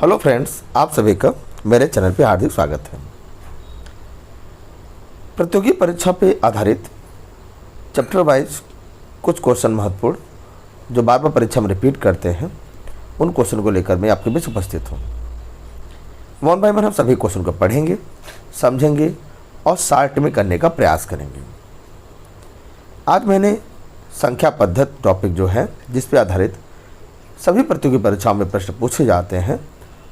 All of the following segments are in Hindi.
हेलो फ्रेंड्स, आप सभी का मेरे चैनल पे हार्दिक स्वागत है। प्रतियोगी परीक्षा पे आधारित चैप्टर वाइज कुछ क्वेश्चन महत्वपूर्ण जो बार बार परीक्षा में रिपीट करते हैं, उन क्वेश्चन को लेकर मैं आपके बीच उपस्थित हूँ। वन बाय वन हम सभी क्वेश्चन को पढ़ेंगे, समझेंगे और शॉर्ट में करने का प्रयास करेंगे। आज मैंने संख्या पद्धति टॉपिक जो है, जिस पे आधारित सभी प्रतियोगी परीक्षाओं में प्रश्न पूछे जाते हैं,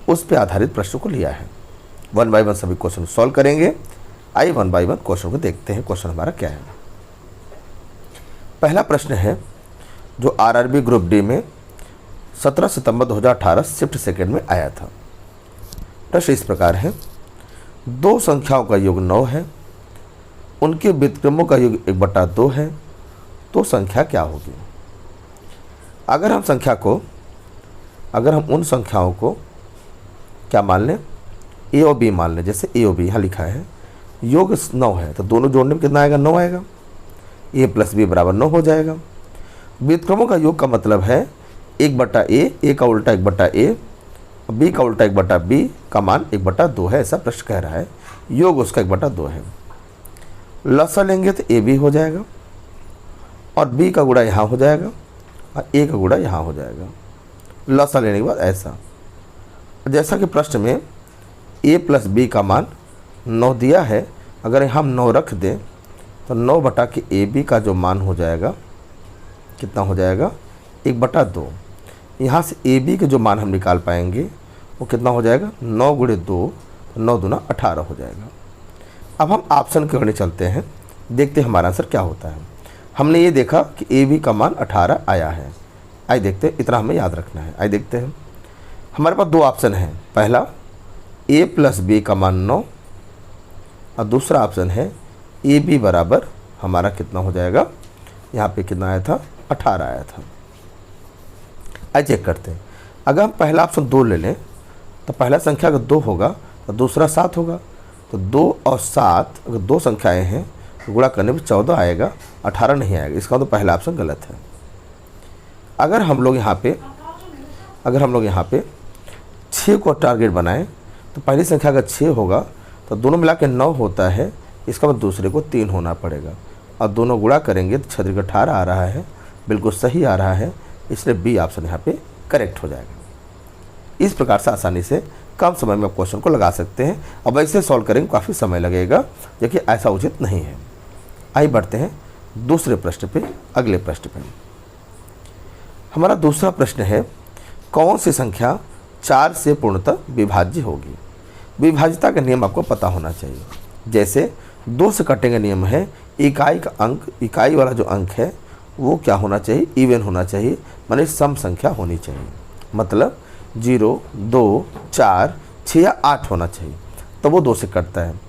उस पे आधारित प्रश्न को लिया है। वन बाय वन सभी क्वेश्चन सॉल्व करेंगे। आइए वन बाय वन क्वेश्चन को देखते हैं। क्वेश्चन हमारा क्या है। पहला प्रश्न है जो आरआरबी ग्रुप डी में 17 सितंबर 2018 शिफ्ट सेकंड में आया था। प्रश्न इस प्रकार है, दो संख्याओं का योग 9 है, उनके व्युत्क्रमों का योग 1/2 है, तो संख्या क्या होगी। अगर हम उन संख्याओं को क्या मान लें, ए और बी मान लें। जैसे ए और बी यहाँ लिखा है, योग 9 है, तो दोनों जोड़ने में कितना आएगा, 9 आएगा। ए प्लस बी बराबर 9 हो जाएगा। व्युत्क्रमों का योग का मतलब है 1/a, ए का उल्टा 1/a, बी का उल्टा 1/b का मान 1/2 है। ऐसा प्रश्न कह रहा है, योग उसका 1/2 है। लसा लेंगे तो ए बी हो जाएगा और बी का गुणा यहाँ हो जाएगा और ए का गुणा यहाँ हो जाएगा। लसा लेने के बाद ऐसा, जैसा कि प्रश्न में a प्लस बी का मान 9 दिया है, अगर हम 9 रख दें तो 9 बटा के ए बी का जो मान हो जाएगा कितना हो जाएगा, 1/2। यहाँ से ए बी के जो मान हम निकाल पाएंगे वो कितना हो जाएगा, 9 × 2, 9 दूना 18 हो जाएगा। अब हम ऑप्शन के गणित चलते हैं, देखते हैं हमारा आंसर क्या होता है। हमने ये देखा कि ए बी का मान 18 आया है। आइए देखते हैं, इतना हमें याद रखना है। आइए देखते हैं, हमारे पास दो ऑप्शन हैं। पहला a प्लस बी का मान 9 और दूसरा ऑप्शन है ए बी बराबर हमारा कितना हो जाएगा, यहाँ पे कितना आया था, 18 आया था। आइए चेक करते हैं। अगर हम पहला ऑप्शन 2 ले लें तो पहला संख्या अगर 2 होगा तो दूसरा 7 होगा। तो 2 और 7 अगर दो संख्याएँ हैं तो गुणा करने पर 14 आएगा, 18 नहीं आएगा। इसका तो पहला ऑप्शन गलत है। अगर हम लोग यहाँ पे 6 को टारगेट बनाएं तो पहली संख्या अगर 6 होगा तो दोनों मिला के 9 होता है। इसका मतलब दूसरे को 3 होना पड़ेगा और दोनों गुणा करेंगे तो 6 × 18 आ रहा है, बिल्कुल सही आ रहा है। इसलिए बी ऑप्शन यहाँ पे करेक्ट हो जाएगा। इस प्रकार से आसानी से कम समय में आप क्वेश्चन को लगा सकते हैं। अब ऐसे सॉल्व करेंगे काफ़ी समय लगेगा, देखिए ऐसा उचित नहीं है। आइए बढ़ते हैं दूसरे प्रश्न पे, अगले प्रश्न पे। हमारा दूसरा प्रश्न है, कौन सी संख्या 4 से पूर्णतः विभाज्य होगी। विभाज्यता का नियम आपको पता होना चाहिए। जैसे 2 से कटेंगे नियम है, इकाई का अंक, इकाई वाला जो अंक है वो क्या होना चाहिए, इवन होना चाहिए, माने सम संख्या होनी चाहिए। मतलब 0, 2, 4, 6 या 8 होना चाहिए, तो वो 2 से कटता है।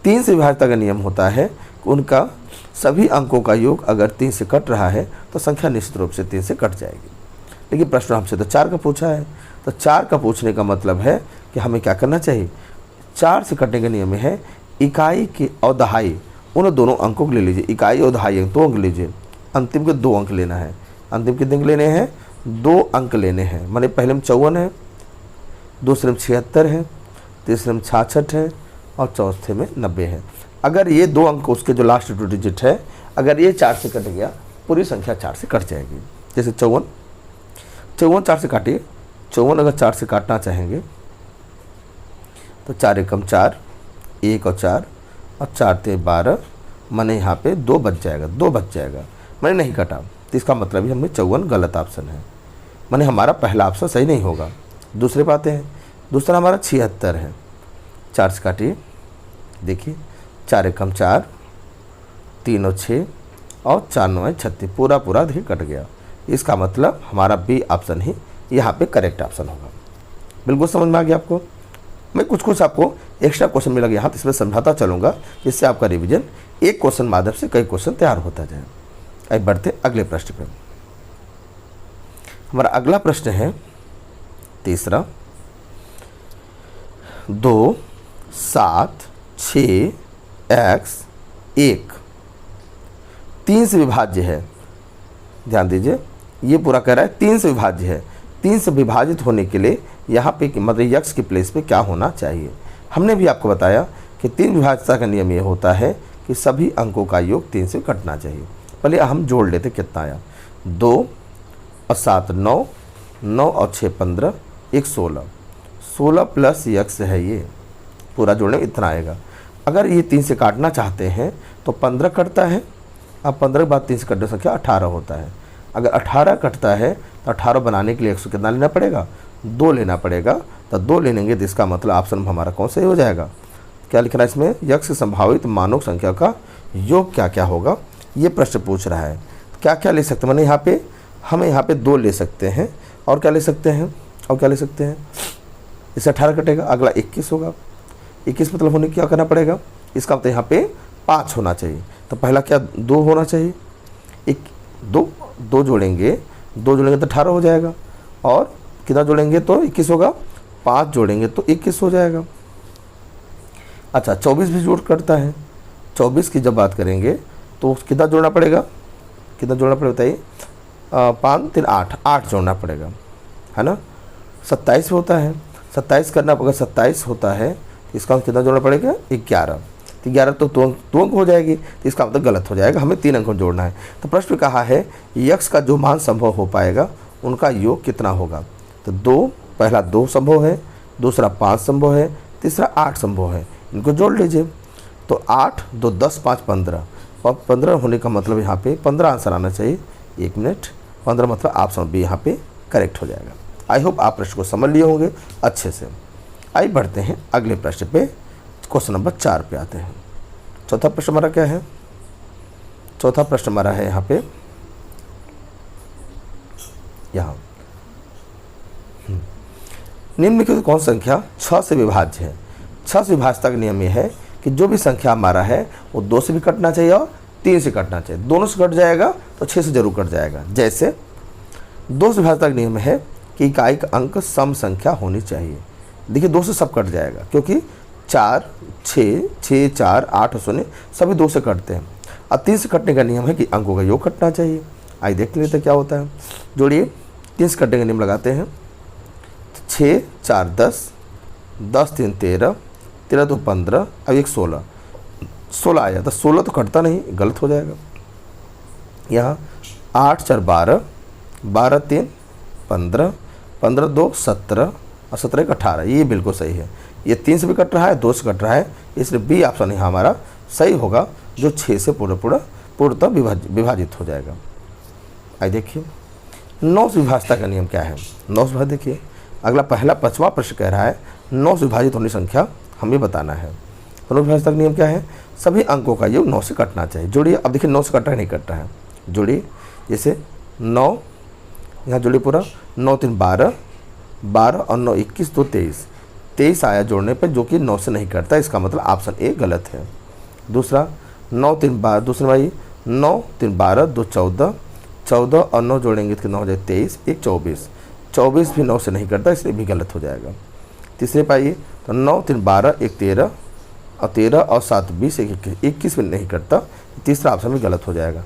3 से विभाज्यता का नियम होता है कि उनका सभी अंकों का योग अगर 3 से कट रहा है तो संख्या निश्चित रूप से 3 से कट जाएगी। लेकिन प्रश्न हमसे तो 4 का पूछा है, तो 4 का पूछने का मतलब है कि हमें क्या करना चाहिए। 4 से कटने के नियम में है इकाई के और दहाई, उन दोनों अंकों को ले लीजिए। इकाई और दहाई 2 अंक लीजिए, अंतिम के 2 अंक लेना है। अंतिम कितने लेने हैं, 2 अंक लेने हैं। माने पहले में 54 है, दूसरे में 76 है, तीसरे में 66 है और चौथे में 90 है। अगर ये 2 अंक उसके जो लास्ट 2 डिजिट है, अगर ये 4 से कट गया, पूरी संख्या 4 से कट जाएगी। जैसे 54 4 से काटिए। 54 अगर 4 से काटना चाहेंगे तो 4 एकम 4, 1 और 4 और 4 ते 12, माने यहाँ पे 2 बच जाएगा, 2 बच जाएगा, मैंने नहीं काटा। तो इसका मतलब ही हमें 54 गलत ऑप्शन है, माने हमारा पहला ऑप्शन सही नहीं होगा। दूसरे पे आते हैं। दूसरा हमारा 76 है। 4 से काटिए, देखिए 4 एकम 4, 3 और 6 और 4 9 36, पूरा देखिए कट गया। इसका मतलब हमारा बी ऑप्शन ही यहाँ पे करेक्ट ऑप्शन होगा। बिल्कुल समझ में आ गया आपको। मैं कुछ आपको एक्स्ट्रा क्वेश्चन मिला यहाँ, तो इसमें समझाता चलूँगा, जिससे आपका रिवीजन एक क्वेश्चन माध्यम से कई क्वेश्चन तैयार होता जाए। आइए बढ़ते अगले प्रश्न पे। हमारा अगला प्रश्न है तीसरा, 2, 7, 6, x 1 3 से विभाज्य है। ध्यान दीजिए, ये पूरा कह रहा है 3 से विभाज्य है। 3 से विभाजित होने के लिए यहाँ पे मतलब यक्स की प्लेस पे क्या होना चाहिए। हमने भी आपको बताया कि 3 विभाज्यता का नियम ये होता है कि सभी अंकों का योग 3 से कटना चाहिए। पहले हम जोड़ लेते कितना आया, 2 और 7 9, 9 और 6 15, 1 16, 16 प्लस यक्स है ये, पूरा जोड़ने में इतना आएगा। अगर ये 3 से काटना चाहते हैं तो 15 कटता है, अब 15 के बाद 3 से कटने संख्या 18 होता है। अगर 18 कटता है तो 18 बनाने के लिए 100 कितना लेना पड़ेगा, 2 लेना पड़ेगा। तो 2 ले लेंगे तो इसका मतलब ऑप्शन हमारा कौन सा हो जाएगा, क्या लिखना है इसमें, यक्स संभावित मानक संख्या का योग क्या क्या होगा, ये प्रश्न पूछ रहा है। क्या क्या ले सकते हैं, मैंने यहाँ पे हम यहाँ पे 2 ले सकते हैं, और क्या ले सकते हैं, और क्या ले सकते हैं, इससे 18 कटेगा, अगला 21 होगा। 21 मतलब होने क्या करना पड़ेगा, इसका मतलब यहाँ पे 5 होना चाहिए। तो पहला क्या 2 होना चाहिए, 2 जोड़ेंगे, 2 जोड़ेंगे तो 18 हो जाएगा, और कितना जोड़ेंगे तो 21 होगा, 5 जोड़ेंगे तो 21 हो जाएगा। अच्छा 24 भी जोड़ करता है, 24 की जब बात करेंगे तो कितना जोड़ना पड़ेगा, कितना जोड़ना पड़ेगा बताइए, 5 3 8, 8 जोड़ना पड़ेगा, है ना। 27 होता है, 27 करना, अगर 27 होता है तो इसका कितना जोड़ना पड़ेगा, 11, तो 11 तो 2 अंक हो जाएगी, तो इसका मतलब गलत हो जाएगा, हमें 3 अंक जोड़ना है। तो प्रश्न में कहा है यक्स का जो मान संभव हो पाएगा उनका योग कितना होगा। तो 2, पहला 2 संभव है, दूसरा 5 संभव है, तीसरा 8 संभव है, इनको जोड़ लीजिए। तो 8 2 10 5 15, और 15 होने का मतलब यहाँ पे 15 आंसर आना चाहिए। 1 मिनट, 15 मतलब ऑप्शन बी यहाँ पे करेक्ट हो जाएगा। आई होप आप प्रश्न को समझ लिए होंगे अच्छे से। आइए बढ़ते हैं अगले प्रश्न पे, क्वेश्चन नंबर 4 पे आते हैं। चौथा प्रश्न हमारा क्या है, चौथा प्रश्न हमारा है यहाँ पे, यहाँ निम्नलिखित कौन संख्या 6 से विभाज्य है। 6 से विभाज्यता का नियम ये है कि जो भी संख्या हमारा है वो 2 से भी कटना चाहिए और 3 से कटना चाहिए। दोनों से कट जाएगा तो 6 से जरूर कट जाएगा। जैसे 2 से विभाज्यता का नियम है कि इकाई का अंक सम संख्या होनी चाहिए। देखिए 2 से सब कट जाएगा, क्योंकि 4 6 6 4 8 और 0 सभी 2 से कटते हैं। अब 3 से कटने का नियम है कि अंकों का योग कटना चाहिए। आइए देख लेते हैं क्या होता है। जोड़िए, 3 से कटने का नियम लगाते हैं। 6 4 10, 10 3 13, 13 2 15, अब 1 16, 16 आया तो 16 तो कटता नहीं, गलत हो जाएगा। यहाँ 8 4 12, 12 3 15, 15 2 17 और 17 1 18, ये बिल्कुल सही है। ये 3 से भी कट रहा है, 2 से कट रहा है, इसलिए बी ऑप्शन यहाँ हमारा सही होगा, जो 6 से पूर्णतः विभाजित हो जाएगा। आइए देखिए 9 से विभाज्यता का नियम क्या है। 9 से विभाजित, देखिए अगला पहला 5वां प्रश्न कह रहा है 9 से विभाजित होने संख्या हमें बताना है। 9 से विभाज्यता का नियम क्या है, सभी अंकों का योग 9 से कटना चाहिए। जोड़िए, अब देखिए 9 से कट रहा है नहीं कट रहा है, जोड़िए। जैसे 9 यहाँ जोड़िए पूरा, 9 3 12, 12 और 9 21 2 23, 23 आया जोड़ने पर, जो कि 9 से नहीं कटता, इसका मतलब ऑप्शन ए गलत है। दूसरा 9 3 12, दूसरे भाई 9 3 12 2 14, 14 और 9 जोड़ेंगे तो कितना हो जाए 23 1 24, 24 भी 9 से नहीं कटता, इसलिए भी गलत हो जाएगा। तीसरे पाइए तो 9 3 12 1 13 और 13 और 7 20 21 भी नहीं कटता, तीसरा ऑप्शन भी गलत हो जाएगा।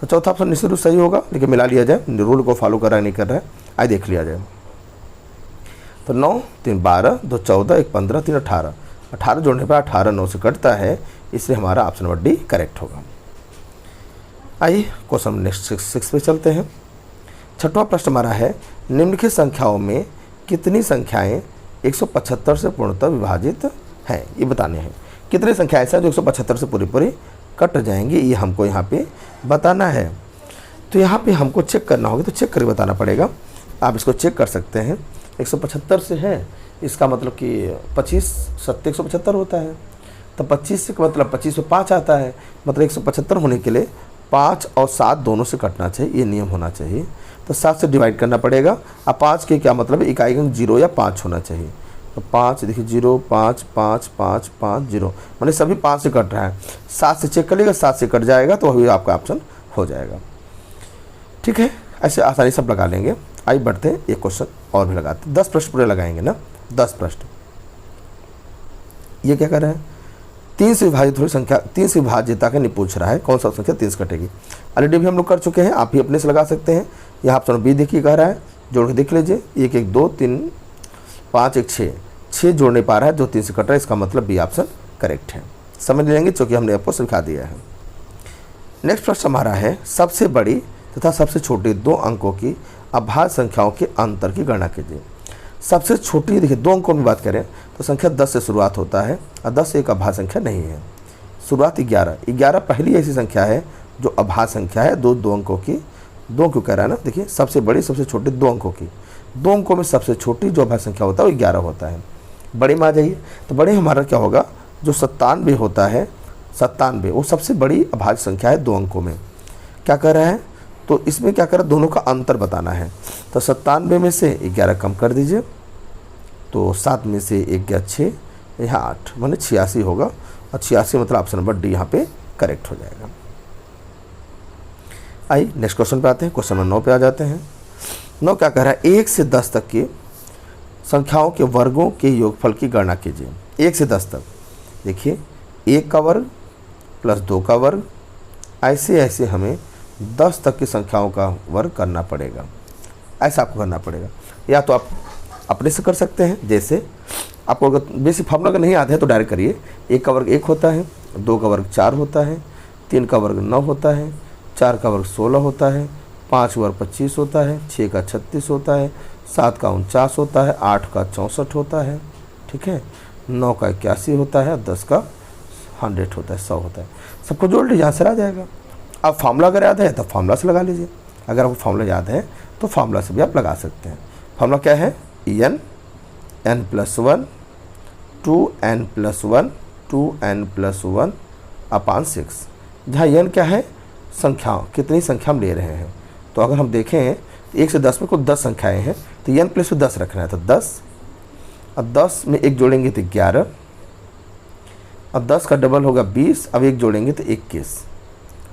तो चौथा ऑप्शन निश्चित रूप सही होगा, लेकिन मिला लिया जाए, रूल को फॉलो कर रहा है नहीं कर रहा है, आइए देख लिया जाए। तो 9 3 12 2 14 1 15 3 18, 18 जोड़ने पर 18 9 से कटता है, इसलिए हमारा ऑप्शन नंबर डी करेक्ट होगा। आइए क्वेश्चन नेक्स्ट 6 पे चलते हैं। छठवां प्रश्न हमारा है निम्नलिखित संख्याओं में कितनी संख्याएं 175 से पूर्णतः विभाजित हैं, ये बताने हैं। कितनी संख्याएं ऐसा जो 175 से पूरी कट जाएंगी, ये हमको यहाँ पे बताना है। तो यहाँ पे हमको चेक करना होगा, तो चेक करके बताना पड़ेगा। आप इसको चेक कर सकते हैं। 175 से है, इसका मतलब कि 25 7 175 होता है, तो 25 से मतलब 25 में 5 आता है, मतलब 175 होने के लिए 5 और 7 दोनों से कटना चाहिए, ये नियम होना चाहिए। तो 7 से डिवाइड करना पड़ेगा। अब 5 के क्या मतलब है, इकाई अंक 0 या 5 होना चाहिए। तो 5 देखिए 0 5 5 5 5 0, मैंने सभी 5 से कट रहा है। 7 से चेक कर लेगा, 7 से कट जाएगा तो वही आपका ऑप्शन हो जाएगा। ठीक है, ऐसे आसानी सब लगा लेंगे। आइए बढ़ते हैं, एक क्वेश्चन और भी लगाते हैं। 10 प्रश्न पूरे लगाएंगे ना, 10 प्रश्न। ये क्या कर रहे हैं, 3 से विभाजित हुई संख्या, 3 से विभाज्यता का नहीं पूछ रहा है, कौन सा संख्या 3 से कटेगी। ऑलरेडी भी हम लोग कर चुके हैं, आप ही अपने से लगा सकते हैं। यहाँ ऑप्शन बी देखिए कह रहा है जोड़ के देख लीजिए, 1 1 2 3 5 1 6, 6 जोड़ नहीं पा रहा है, जो 3 से कट रहा है, इसका मतलब बी ऑप्शन करेक्ट है। समझ लेंगे क्योंकि हमने आपको सिखा दिया है। नेक्स्ट प्रश्न हमारा है सबसे बड़ी तथा सबसे छोटी 2 अंकों की अभाज्य संख्याओं के अंतर की गणना कीजिए। सबसे छोटी देखिए 2 अंकों में बात करें तो संख्या 10 से शुरुआत होता है और 10 एक अभाज्य संख्या नहीं है। शुरुआत 11 पहली ऐसी संख्या है जो अभाज्य संख्या है, 2 अंकों की। 2 क्यों कह रहा है ना, देखिए सबसे बड़ी सबसे छोटी 2 अंकों की, 2 अंकों में सबसे छोटी जो अभाज्य संख्या होता है वो 11 होता है। बड़े में आ जाइए तो बड़े हमारा क्या होगा, जो 97 होता है, 97 वो सबसे बड़ी अभाज्य संख्या है 2 अंकों में। क्या कर रहा है, तो इसमें क्या कर रहा है, दोनों का अंतर बताना है। तो 97 में से 11 कम कर दीजिए, तो 7 में से 1 गया 6, यहाँ 8 माने 86 होगा, और 86 मतलब ऑप्शन नंबर डी यहाँ पे करेक्ट हो जाएगा। आइए नेक्स्ट क्वेश्चन पे आते हैं। क्वेश्चन नंबर 9 पे आ जाते हैं। 9 क्या कह रहा है, 1 से 10 तक की संख्याओं के वर्गों के योगफल की गणना कीजिए। 1 से 10 तक देखिए, 1 का वर्ग प्लस 2 का वर्ग, ऐसे ऐसे हमें 10 तक की संख्याओं का वर्ग करना पड़ेगा। ऐसा आपको करना पड़ेगा, या तो आप अपने से कर सकते हैं, जैसे आपको अगर बेसिक फार्मूला का नहीं आता है तो डायरेक्ट करिए। 1 का वर्ग 1 होता है, 2 का वर्ग 4 होता है, 3 का वर्ग 9 होता है, 4 का वर्ग 16 होता है, 5 का वर्ग 25 होता है, 6 का 36 होता है, 7 का 49 होता है, 8 का 64 होता है, ठीक है, 9 का 81 होता है, 10 का 100 होता है, 100 होता है। सबको जोड़ लीजिए, आंसर आ जाएगा। अब फार्मूला अगर याद है तो फार्मूला से लगा लीजिए, अगर आपको फार्मूला याद है तो फार्मूला से भी आप लगा सकते हैं। फार्मूला क्या है, n+1 2n+1 2n+1 अपान 6, जहाँ n क्या है, संख्या, कितनी संख्या हम ले रहे हैं। तो अगर हम देखें 1 से 10 में कुल 10 संख्याएँ हैं, तो n प्लस में 10 रखना है, तो 10, अब 10 में 1 जोड़ेंगे तो 11, अब 10 का डबल होगा 20, अब 1 जोड़ेंगे तो 21,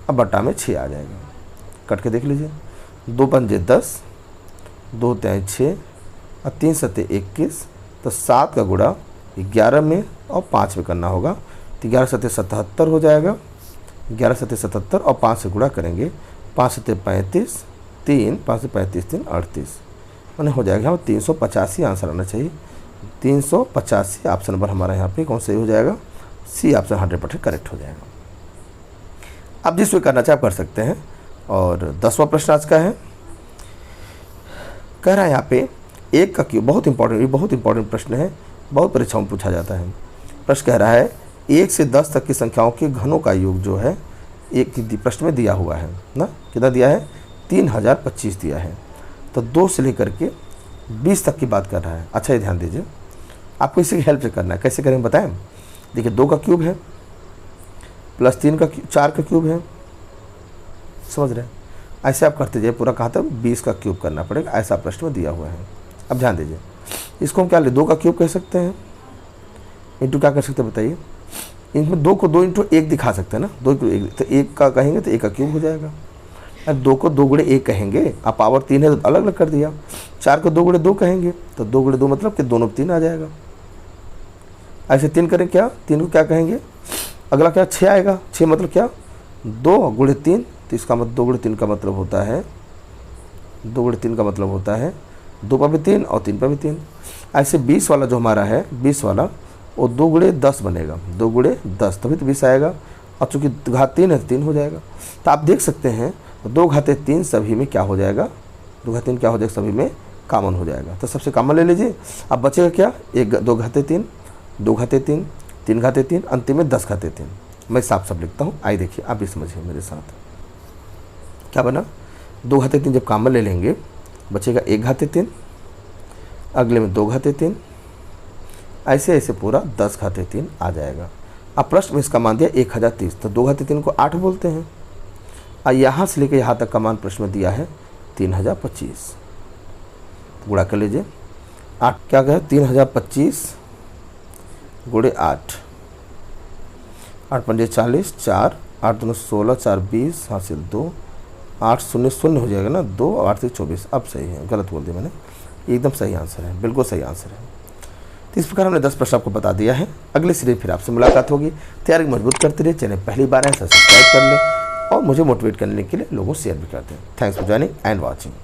अब बटा में 6 आ जाएगा। कट के देख लीजिए, 2 पंजे 10, 2 तिहाई 6 और 3 सत्ते 21, तो 7 का गुणा 11 में और 5 में करना होगा, तो 11 सत्ते 77 हो जाएगा, 11 सत्ते 77 और 5 से गुणा करेंगे, 5 सत्ते 35, 3 5 से 35 3 38, मैंने हो जाएगा हमें 385 आंसर आना चाहिए। 385 ऑप्शन नंबर हमारा यहाँ पे कौन सही हो जाएगा, सी ऑप्शन 100% करेक्ट हो जाएगा। अब जिस वे करना चाहे आप कर सकते हैं। और 10वां प्रश्न आज का है, कह रहा है यहाँ पे 1 का क्यूब, बहुत इंपॉर्टेंट प्रश्न है, बहुत परीक्षाओं में पूछा जाता है। प्रश्न कह रहा है 1 से 10 तक की संख्याओं के घनों का योग जो है, एक प्रश्न में दिया हुआ है ना, कितना दिया है, 3025 दिया है। तो 2 से लेकर के 20 तक की बात कर रहा है। अच्छा ये ध्यान दीजिए, आपको इसी की हेल्प से करना है। कैसे करेंगे बताएं, देखिए 2 का क्यूब है प्लस 4 का क्यूब है, समझ रहे हैं, ऐसे आप करते जाइए, पूरा कहा था 20 का क्यूब करना पड़ेगा, ऐसा प्रश्न में दिया हुआ है। अब ध्यान दीजिए, इसको हम क्या ले, 2 का क्यूब कह सकते हैं, इंटू क्या कर सकते हैं बताइए, इनमें 2 को 2 इंटू 1 दिखा सकते हैं ना, 2 इंटू 1, तो 1 का कहेंगे तो 1 का क्यूब हो जाएगा। अब 2 को 2 गुणे 1 कहेंगे, आप पावर 3 है तो अलग अलग कर दिया। 4 को 2 गुणे 2 कहेंगे तो 2 गुणे 2 मतलब कि दोनों 3 आ जाएगा। ऐसे 3 करें क्या, 3 को क्या कहेंगे, अगला क्या 6 आएगा, 6 मतलब क्या 2 गुणे 3, तो इसका मतलब 2 गुणे 3 का मतलब होता है, 2 गुणे 3 का मतलब होता है 2 पर भी 3 और 3 पर भी 3। ऐसे 20 वाला जो हमारा है, 20 वाला वो 2 गुणे 10 बनेगा, 2 गुणे 10 तभी तो 20 आएगा, और चूँकि घात 3 है तो 3 हो जाएगा। तो आप देख सकते हैं 2 घाते 3 सभी में क्या हो जाएगा, 2 घाते 3 क्या हो जाएगा, सभी में कॉमन हो जाएगा। तो सबसे कॉमन ले लीजिए। अब बचेगा क्या, 2 घाते 3, 2 घाते 3, 3 घाते 3, अंतिम में 10 घाते 3। मैं साफ सब लिखता हूँ, आइए देखिए आप भी समझिए मेरे साथ क्या बना। 2 घाते 3 जब कॉमन ले लेंगे बचेगा 1 घाते 3, अगले में 2 घाते 3, ऐसे ऐसे पूरा 10 घाते 3 आ जाएगा। अब प्रश्न में इसका मान दिया 1030, तो 2 घाते 3 को 8 बोलते हैं, और यहाँ से लेकर यहाँ तक का मान प्रश्न में दिया है 3025। गुणा कर लीजिए, 8 क्या कहे 3025 गुणे 8, 8 पंजे 40, 4 8 दूनी 16, 4 20 हासिल 2, 8 शून्य शून्य हो जाएगा ना, 2 और 8 से 24। अब सही है, गलत बोल दिया मैंने, एकदम सही आंसर है, बिल्कुल सही आंसर है। तो इस प्रकार हमने 10 प्रश्न आपको बता दिया है। अगले सीरीज फिर आपसे मुलाकात होगी। तैयारी मजबूत करते रहिए, चैनल पहली बार है सब्सक्राइब कर लें और मुझे मोटिवेट करने के लिए लोगों शेयर भी कर दें। Thanks for joining and watching.